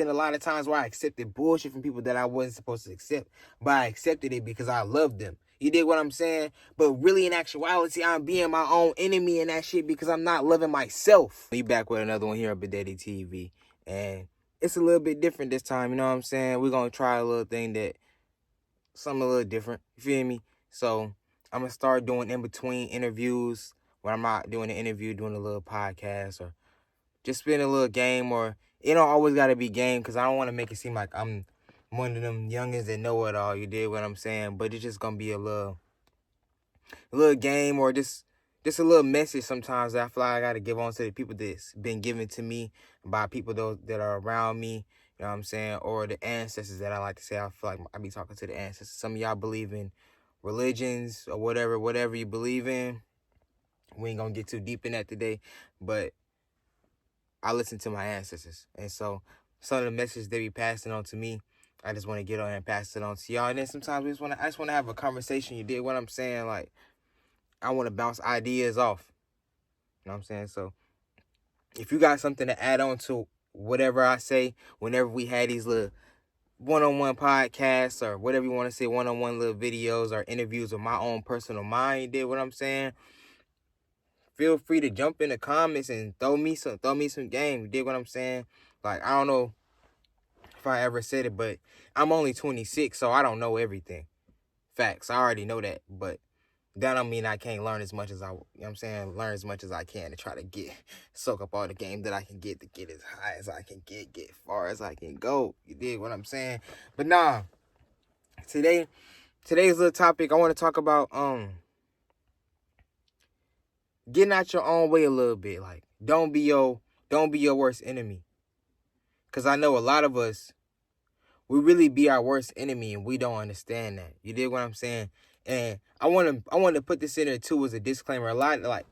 And a lot of times where I accepted bullshit from people that I wasn't supposed to accept, but I accepted it because I loved them. You dig what I'm saying? But really, in actuality, I'm being my own enemy in that shit because I'm not loving myself. We back with another one here on Big Daddy TV. And it's a little bit different this time, you know what I'm saying? We're going to try a little thing something a little different. You feel me? So I'm going to start doing in between interviews when I'm not doing an interview, doing a little podcast or just spin a little game, or it don't always got to be game because I don't want to make it seem like I'm one of them youngins that know it all. You dig what I'm saying? But it's just going to be a little game, or just a little message sometimes that I feel like I got to give on to the people that's been given to me by people those that are around me. You know what I'm saying? Or the ancestors that I like to say. I feel like I be talking to the ancestors. Some of y'all believe in religions or whatever you believe in. We ain't going to get too deep in that today, but I listen to my ancestors. And so some of the messages they be passing on to me, I just want to get on and pass it on to y'all. And then sometimes I just want to have a conversation. You dig what I'm saying? Like, I want to bounce ideas off. You know what I'm saying? So if you got something to add on to whatever I say, whenever we had these little one-on-one podcasts or whatever you want to say, one-on-one little videos or interviews with my own personal mind, you dig what I'm saying? Feel free to jump in the comments and throw me some game. You dig what I'm saying? Like, I don't know if I ever said it, but I'm only 26, so I don't know everything. Facts. I already know that, but that don't mean I can't learn as much as learn as much as I can to try to soak up all the game that I can get, to get as high as I can get far as I can go. You dig what I'm saying? But nah, today's little topic, I want to talk about getting out your own way a little bit. Like, don't be your worst enemy. Cause I know a lot of us, we really be our worst enemy and we don't understand that. You dig what I'm saying? And I want to put this in there too as a disclaimer. A lot, like,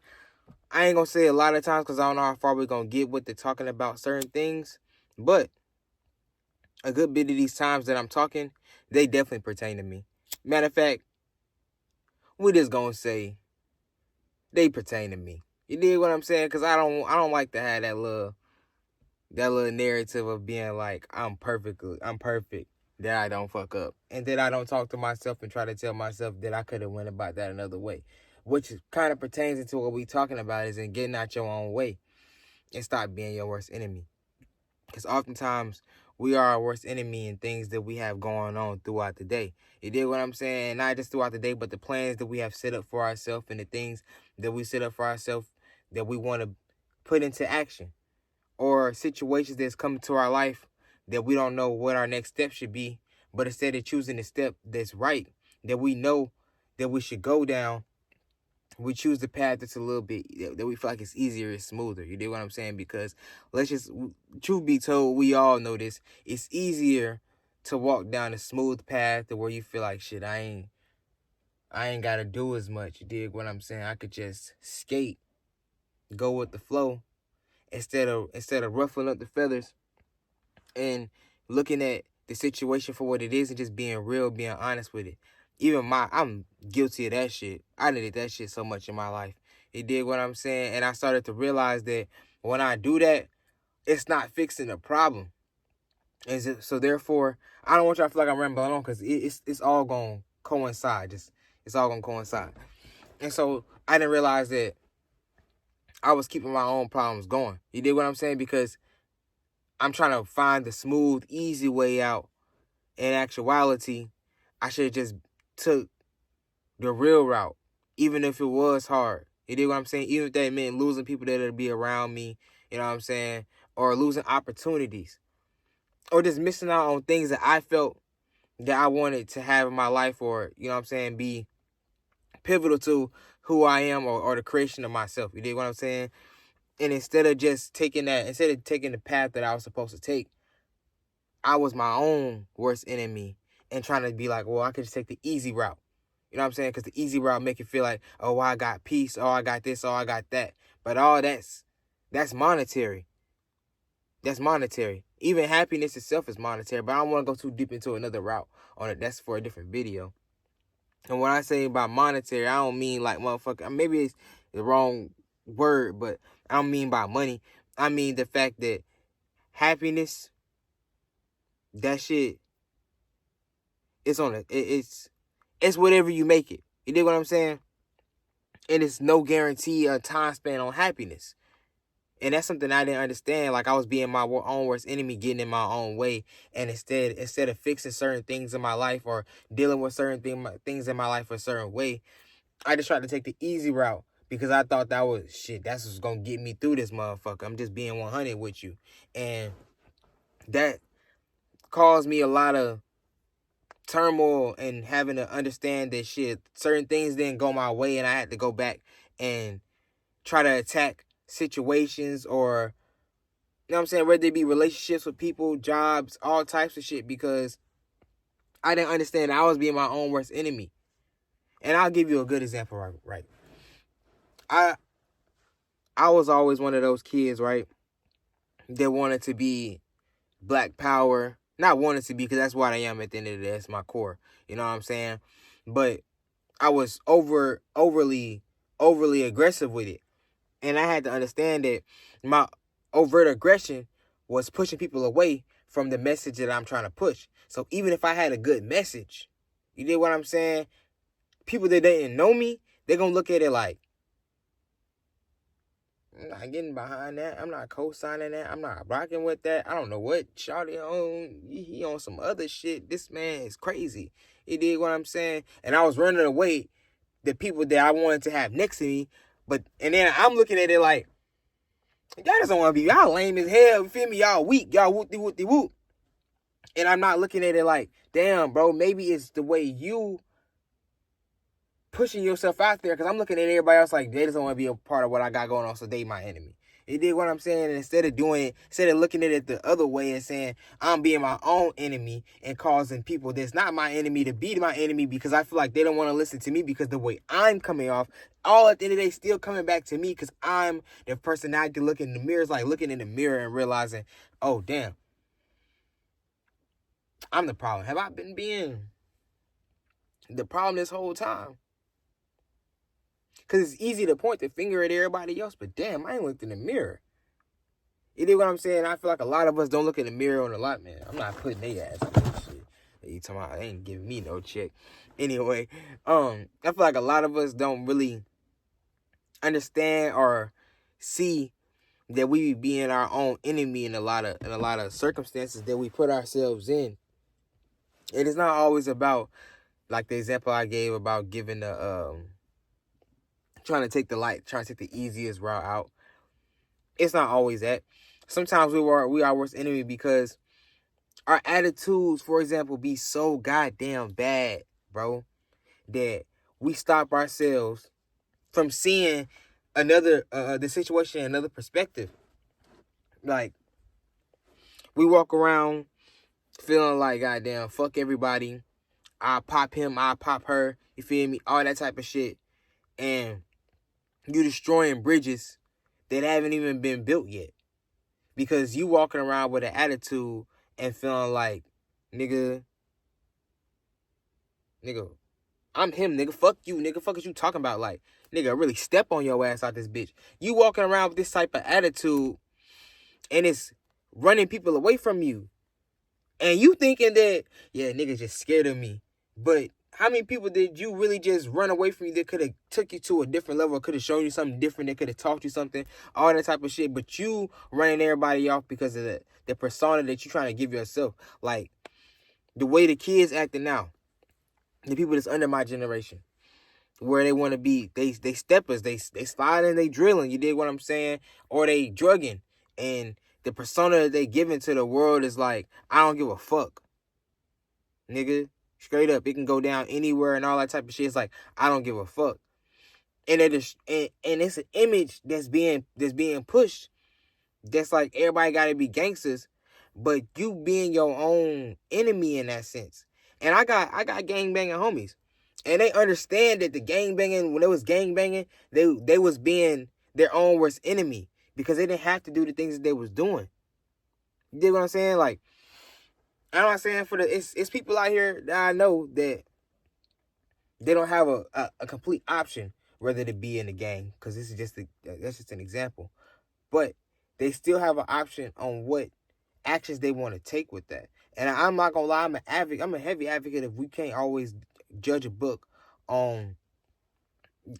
I ain't gonna say a lot of times because I don't know how far we're gonna get with the talking about certain things, but a good bit of these times that I'm talking, they definitely pertain to me. Matter of fact, we just gonna say they pertain to me. You dig what I'm saying? Because I don't like to have that little narrative of being like I'm perfect, that I don't fuck up, and that I don't talk to myself and try to tell myself that I could have went about that another way, which kind of pertains into what we talking about, is in getting out your own way and stop being your worst enemy. Because oftentimes we are our worst enemy in things that we have going on throughout the day. You dig what I'm saying? Not just throughout the day, but the plans that we have set up for ourselves and the things that we set up for ourselves that we want to put into action, or situations that's come to our life that we don't know what our next step should be, but instead of choosing the step that's right, that we know that we should go down, we choose the path that's a little bit, that we feel like it's easier, it's smoother. You dig what I'm saying? Because truth be told, we all know this. It's easier to walk down a smooth path to where you feel like, shit, I ain't got to do as much. You dig what I'm saying? I could just skate, go with the flow, instead of ruffling up the feathers and looking at the situation for what it is and just being real, being honest with it. I'm guilty of that shit. I did that shit so much in my life. You dig what I'm saying? And I started to realize that when I do that, it's not fixing the problem. So therefore, I don't want y'all to feel like I'm rambling on, because it's all going to coincide. It's all going to coincide. And so I didn't realize that I was keeping my own problems going. You dig what I'm saying? Because I'm trying to find the smooth, easy way out. In actuality, I should have just took the real route, even if it was hard. You dig what I'm saying? Even if that meant losing people that'll be around me, you know what I'm saying? Or losing opportunities. Or just missing out on things that I felt that I wanted to have in my life, or, you know what I'm saying, be pivotal to who I am, or the creation of myself. You dig what I'm saying? And instead of taking the path that I was supposed to take, I was my own worst enemy and trying to be like, well, I could just take the easy route. You know what I'm saying? Because the easy route make you feel like, oh, I got peace. Oh, I got this. Oh, I got that. But all that's monetary. That's monetary. Even happiness itself is monetary. But I don't want to go too deep into another route on it. That's for a different video. And when I say about monetary, I don't mean like motherfucker. Maybe it's the wrong word, but I don't mean by money. I mean the fact that happiness that shit, it's on it's whatever you make it. You dig what I'm saying? And it's no guarantee a time span on happiness. And that's something I didn't understand. Like, I was being my own worst enemy, getting in my own way. And instead of fixing certain things in my life or dealing with certain things in my life a certain way, I just tried to take the easy route because I thought that was shit. That's what's gonna get me through this motherfucker. I'm just being 100 with you, and that caused me a lot of turmoil and having to understand that shit. Certain things didn't go my way, and I had to go back and try to attack situations, or you know what I'm saying, whether it be relationships with people, jobs, all types of shit, because I didn't understand I was being my own worst enemy. And I'll give you a good example, right? I was always one of those kids, right, that wanted to be Black Power. Not wanted to be, because that's what I am at the end of the day. That's my core. You know what I'm saying? But I was overly aggressive with it. And I had to understand that my overt aggression was pushing people away from the message that I'm trying to push. So even if I had a good message, you get what I'm saying? People that didn't know me, they're going to look at it like, I'm not getting behind that. I'm not co-signing that. I'm not rocking with that. I don't know what Shawty on. He on some other shit. This man is crazy. You dig what I'm saying? And I was running away the people that I wanted to have next to me. And then I'm looking at it like, y'all just don't want to be, y'all lame as hell. You feel me? Y'all weak. Y'all whoop-de-whoop-de-whoop. And I'm not looking at it like, damn, bro, maybe it's the way you pushing yourself out there, because I'm looking at everybody else like they just don't want to be a part of what I got going on, so they my enemy. You dig what I'm saying? And instead of looking at it the other way and saying I'm being my own enemy and causing people that's not my enemy to be my enemy, because I feel like they don't want to listen to me because the way I'm coming off, all at the end of the day still coming back to me, because I'm the person that I can look in the mirror. It's like looking in the mirror and realizing, oh damn, I'm the problem. Have I been being the problem this whole time? Because it's easy to point the finger at everybody else, but damn, I ain't looked in the mirror. You know what I'm saying? I feel like a lot of us don't look in the mirror on a lot, man. I'm not putting they ass on this shit. You talking about, they ain't giving me no check. Anyway, I feel like a lot of us don't really understand or see that we be being our own enemy in a lot of circumstances that we put ourselves in. It is not always about, like the example I gave about giving trying to take the easiest route out. It's not always that. Sometimes we are worst enemy because our attitudes, for example, be so goddamn bad, bro, that we stop ourselves from seeing the situation in another perspective. Like, we walk around feeling like, goddamn, fuck everybody. I pop him, I pop her. You feel me? All that type of shit. And you destroying bridges that haven't even been built yet. Because you walking around with an attitude and feeling like, nigga, I'm him, nigga. Fuck you, nigga. Fuck is you talking about? Like, nigga, really step on your ass out this bitch. You walking around with this type of attitude and it's running people away from you. And you thinking that, yeah, nigga just scared of me. But how many people did you really just run away from you that could have took you to a different level, could have shown you something different, that could have taught you something, all that type of shit, but you running everybody off because of the persona that you trying to give yourself. Like, the way the kids acting now, the people that's under my generation, where they want to be, they steppers, they sliding, they drilling, you dig what I'm saying? Or they drugging, and the persona that they giving to the world is like, I don't give a fuck, nigga. Straight up, it can go down anywhere and all that type of shit. It's like, I don't give a fuck. And it's an image that's being pushed. That's like, everybody gotta be gangsters, but you being your own enemy in that sense. And I got gangbanging homies, and they understand that the gangbanging, when they was gangbanging, they was being their own worst enemy because they didn't have to do the things that they was doing. You dig what I'm saying? like I'm not saying it's people out here that I know that they don't have a complete option whether to be in the gang, because that's just an example. But they still have an option on what actions they want to take with that. And I'm not gonna lie, I'm a heavy advocate if we can't always judge a book on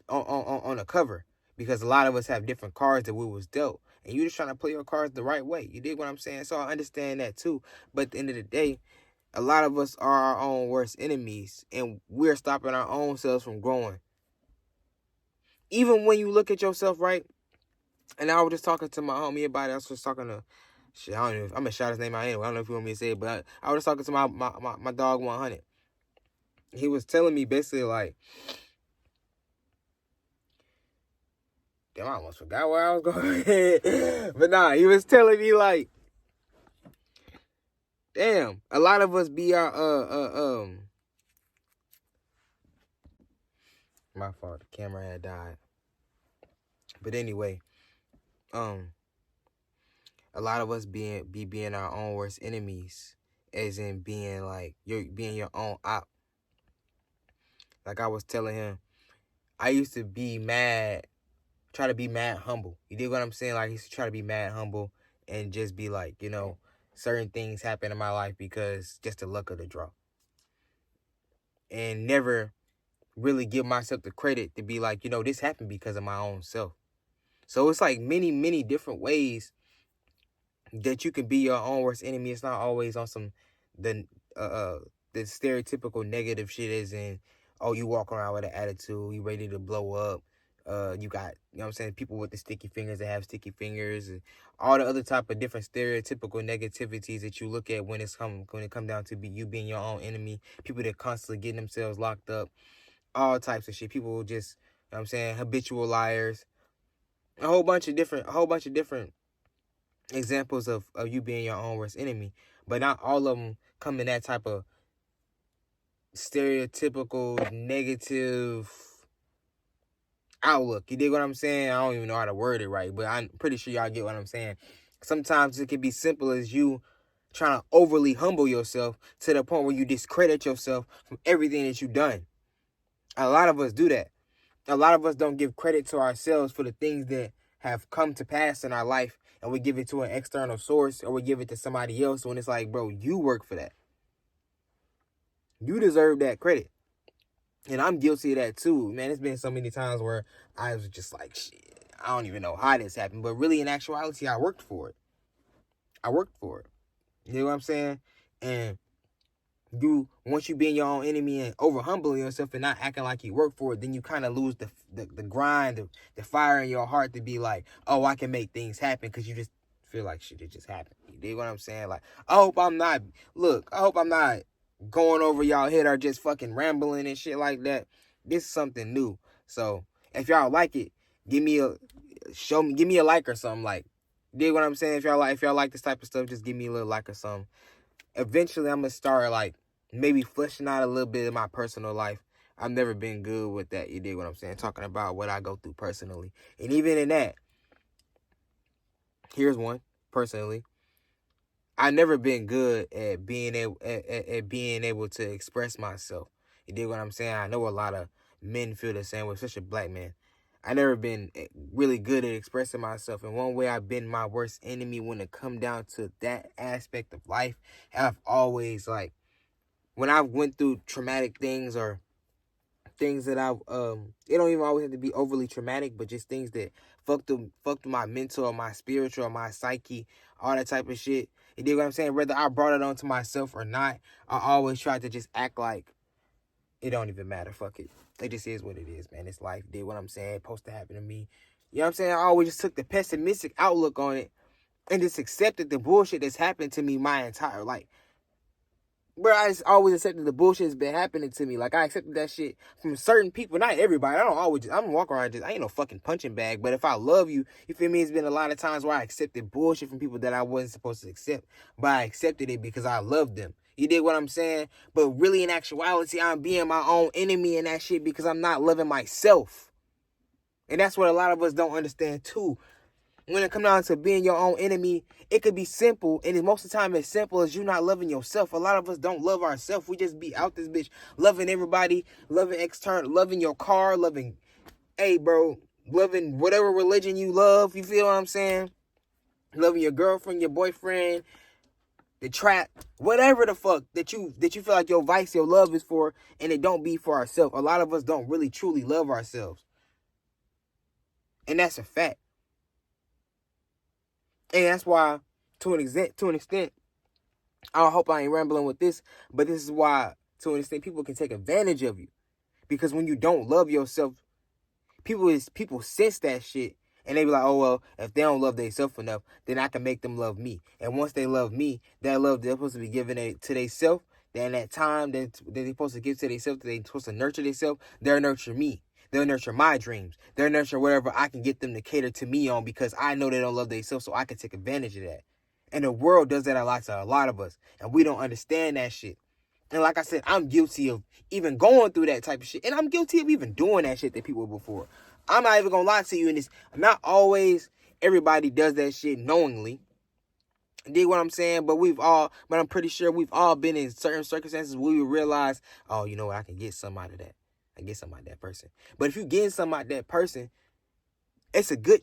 a cover, because a lot of us have different cards that we was dealt, and you just trying to play your cards the right way. You dig what I'm saying? So I understand that too. But at the end of the day, a lot of us are our own worst enemies, and we're stopping our own selves from growing. Even when you look at yourself, right? And I was just talking to my homie about it. I was just talking to, shit, I don't know. I'm gonna shout his name out anyway. I don't know if you want me to say it, but I was just talking to my dog 100. He was telling me basically like, damn, I almost forgot where I was going. But nah, he was telling me like, damn, a lot of us be our my fault, the camera had died. But anyway, a lot of us being our own worst enemies, as in being like you're being your own op. Like I was telling him, I used to be mad, try to be mad humble. You dig what I'm saying? Like I used to try to be mad humble and just be like, you know, certain things happen in my life because just the luck of the draw. And never really give myself the credit to be like, you know, this happened because of my own self. So it's like many different ways that you can be your own worst enemy. It's not always on some the stereotypical negative shit, as in, oh, you walk around with an attitude, you ready to blow up. You got, you know what I'm saying, people with the sticky fingers that have sticky fingers, and all the other type of different stereotypical negativities that you look at when it come down to you being your own enemy. People that constantly getting themselves locked up, all types of shit. People just, you know what I'm saying, habitual liars. A whole bunch of different examples of you being your own worst enemy. But not all of them come in that type of stereotypical negative outlook. You dig what I'm saying? I don't even know how to word it right, but I'm pretty sure y'all get what I'm saying. Sometimes it can be simple as you trying to overly humble yourself to the point where you discredit yourself from everything that you've done. A lot of us do that. A lot of us don't give credit to ourselves for the things that have come to pass in our life, and we give it to an external source, or we give it to somebody else when it's like, bro, you work for that. You deserve that credit. And I'm guilty of that too. Man, it's been so many times where I was just like, shit, I don't even know how this happened. But really, in actuality, I worked for it. You know what I'm saying? And once you being your own enemy and over humbling yourself and not acting like you work for it, then you kind of lose the grind, the fire in your heart to be like, oh, I can make things happen, because you just feel like shit, it just happened. You dig what I'm saying? Like, I hope I'm not going over y'all head or just fucking rambling and shit like that. This is something new. So if y'all like it, give me a like or something. Like, dig what I'm saying? If y'all like this type of stuff, just give me a little like or something. Eventually, I'm going to start, like, maybe fleshing out a little bit of my personal life. I've never been good with that. You dig what I'm saying? Talking about what I go through personally. And even in that, here's one, personally. I've never been good at being able to express myself. You dig what I'm saying? I know a lot of men feel the same way, especially black men. I never been really good at expressing myself. And one way I've been my worst enemy when it come down to that aspect of life, I've always, like, when I went through traumatic things or things that it don't even always have to be overly traumatic, but just things that fucked with my mental or my spiritual or my psyche, all that type of shit. You dig what I'm saying? Whether I brought it onto myself or not, I always tried to just act like it don't even matter. Fuck it. It just is what it is, man. It's life. Did what I'm saying. It's supposed to happen to me. You know what I'm saying? I always just took the pessimistic outlook on it and just accepted the bullshit that's happened to me my entire life. Bro, I just always accepted the bullshit that's been happening to me. Like, I accepted that shit from certain people. Not everybody. I'm walking around I ain't no fucking punching bag. But if I love you, you feel me? It's been a lot of times where I accepted bullshit from people that I wasn't supposed to accept. But I accepted it because I loved them. You dig what I'm saying? But really, in actuality, I'm being my own enemy in that shit because I'm not loving myself. And that's what a lot of us don't understand, too. When it comes down to being your own enemy, it could be simple, and most of the time it's simple as you not loving yourself. A lot of us don't love ourselves. We just be out this bitch loving everybody, loving external, loving your car, loving, hey bro, loving whatever religion you love. You feel what I'm saying? Loving your girlfriend, your boyfriend, the trap, whatever the fuck that you feel like your vice, your love is for, and it don't be for ourselves. A lot of us don't really truly love ourselves. And that's a fact. And that's why, to an extent, I hope I ain't rambling with this, but this is why, to an extent, people can take advantage of you. Because when you don't love yourself, people sense that shit, and they be like, oh, well, if they don't love themselves enough, then I can make them love me. And once they love me, that love they're supposed to be giving it to themselves, then that time that they're supposed to give to themselves, that they're supposed to nurture themselves, they'll nurture me. They'll nurture my dreams. They'll nurture whatever I can get them to cater to me on, because I know they don't love themselves, so I can take advantage of that. And the world does that a lot to a lot of us, and we don't understand that shit. And like I said, I'm guilty of even going through that type of shit. And I'm guilty of even doing that shit that people were before. I'm not even going to lie to you in this. Not always everybody does that shit knowingly. Dig what I'm saying? But I'm pretty sure we've all been in certain circumstances where we realize, oh, you know what? I can get some out of that. I get some out of that person. But if you get some out of that person, it's a good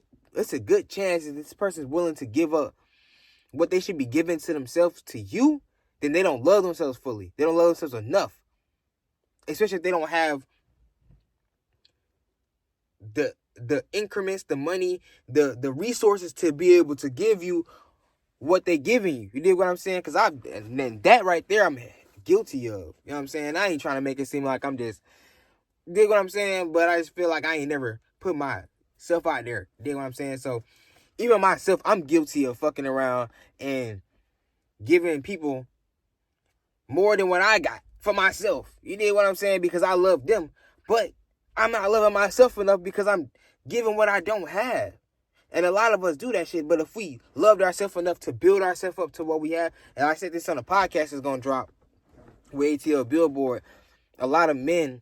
chance that this person is willing to give up what they should be giving to themselves to you. Then they don't love themselves fully. They don't love themselves enough. Especially if they don't have the increments, the money, the resources to be able to give you what they giving you. You dig what I'm saying? Because that right there, I'm guilty of. You know what I'm saying? I ain't trying to make it seem like I'm just, dig what I'm saying? But I just feel like I ain't never put myself out there. Dig what I'm saying? So even myself, I'm guilty of fucking around and giving people more than what I got for myself. You dig what I'm saying? Because I love them. But I'm not loving myself enough because I'm giving what I don't have. And a lot of us do that shit. But if we loved ourselves enough to build ourselves up to what we have, and I said this on the podcast is going to drop with ATL Billboard, a lot of men,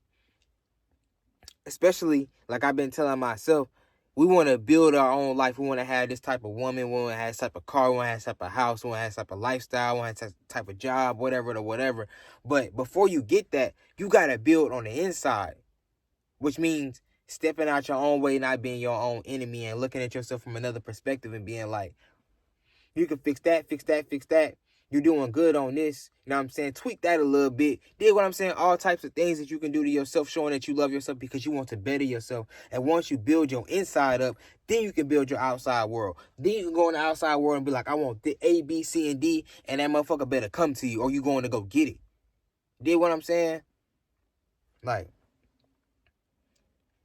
especially like I've been telling myself, we want to build our own life. We want to have this type of woman. We want to have this type of car. We want to have this type of house. We want to have this type of lifestyle. We want to have this type of job, whatever. But before you get that, you got to build on the inside, which means stepping out your own way, not being your own enemy, and looking at yourself from another perspective and being like, you can fix that. You're doing good on this. You know what I'm saying? Tweak that a little bit. Dig what I'm saying? All types of things that you can do to yourself, showing that you love yourself because you want to better yourself. And once you build your inside up, then you can build your outside world. Then you can go in the outside world and be like, I want the A, B, C, and D, and that motherfucker better come to you, or you going to go get it. Dig what I'm saying? Like,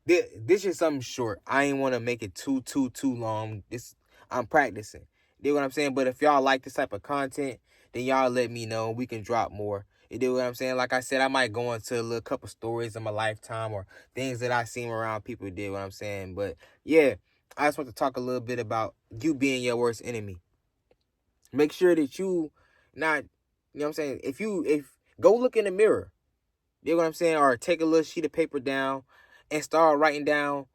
this is something short. I ain't want to make it too long. I'm practicing. You know what I'm saying? But if y'all like this type of content, then y'all let me know. We can drop more. You know what I'm saying? Like I said, I might go into a little couple stories of my lifetime or things that I seen around people did. What I'm saying? But yeah, I just want to talk a little bit about you being your worst enemy. Make sure that you not, you know what I'm saying? If go look in the mirror. You know what I'm saying? Or take a little sheet of paper down and start writing down,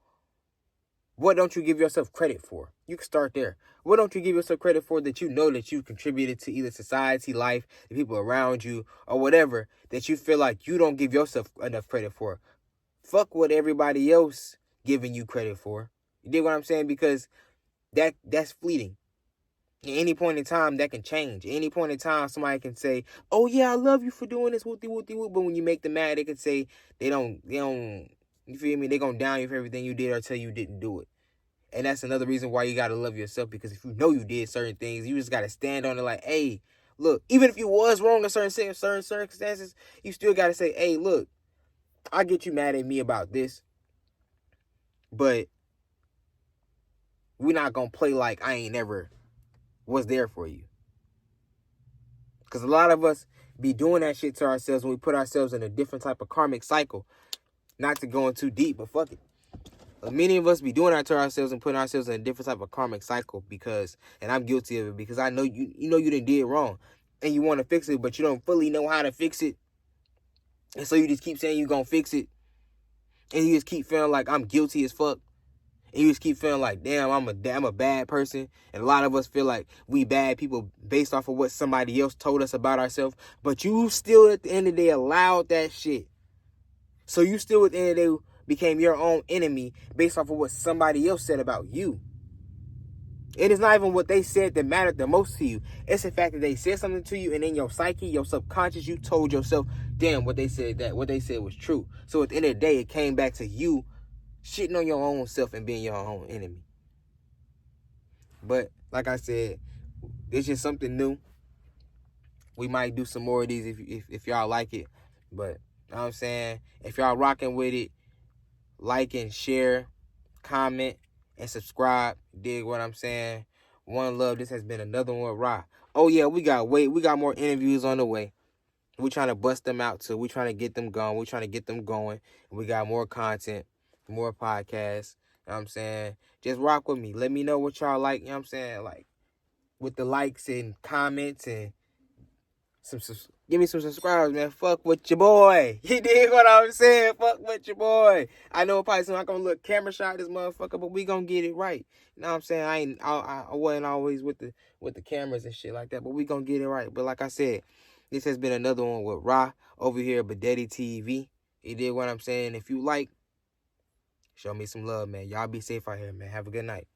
what don't you give yourself credit for? You can start there. What don't you give yourself credit for that you know that you contributed to either society, life, the people around you, or whatever, that you feel like you don't give yourself enough credit for? Fuck what everybody else giving you credit for. You dig what I'm saying? Because that's fleeting. At any point in time, that can change. At any point in time, somebody can say, oh yeah, I love you for doing this, whoopty whoopty whoop. But when you make them mad, they can say they don't, you feel me? They're going to down you for everything you did or tell you didn't do it. And that's another reason why you got to love yourself, because if you know you did certain things, you just got to stand on it like, hey, look, even if you was wrong in certain circumstances, you still got to say, hey, look, I get you mad at me about this, but we're not going to play like I ain't never was there for you. Because a lot of us be doing that shit to ourselves when we put ourselves in a different type of karmic cycle. Not to go in too deep, but fuck it. Many of us be doing that to ourselves and putting ourselves in a different type of karmic cycle because, and I'm guilty of it, because I know you know you did wrong and you want to fix it, but you don't fully know how to fix it. And so you just keep saying you're going to fix it. And you just keep feeling like I'm guilty as fuck. And you just keep feeling like, damn, I'm a bad person. And a lot of us feel like we bad people based off of what somebody else told us about ourselves. But you still, at the end of the day, allowed that shit. So you still, at the end of the day, became your own enemy based off of what somebody else said about you. It is not even what they said that mattered the most to you. It's the fact that they said something to you, and in your psyche, your subconscious, you told yourself, damn, what they said was true. So at the end of the day, it came back to you shitting on your own self and being your own enemy. But like I said, it's just something new. We might do some more of these if y'all like it. But you know what I'm saying? If y'all rocking with it, like and share, comment, and subscribe. Dig what I'm saying? One love. This has been another one, Rock. Oh yeah, we got more interviews on the way. We're trying to bust them out too. We're trying to get them going. We're trying to get them going. We got more content, more podcasts. You know what I'm saying? Just rock with me. Let me know what y'all like. You know what I'm saying? Like with the likes and comments and give me some subscribers, man. Fuck with your boy. You dig what I'm saying? Fuck with your boy. I know it probably seems like I'm gonna look camera shot this motherfucker, but we gonna get it right. You know what I'm saying? I wasn't always with the cameras and shit like that, but we gonna get it right. But like I said, this has been another one with Ra over here at Badetti TV. You dig what I'm saying? If you like, show me some love, man. Y'all be safe out here, man. Have a good night.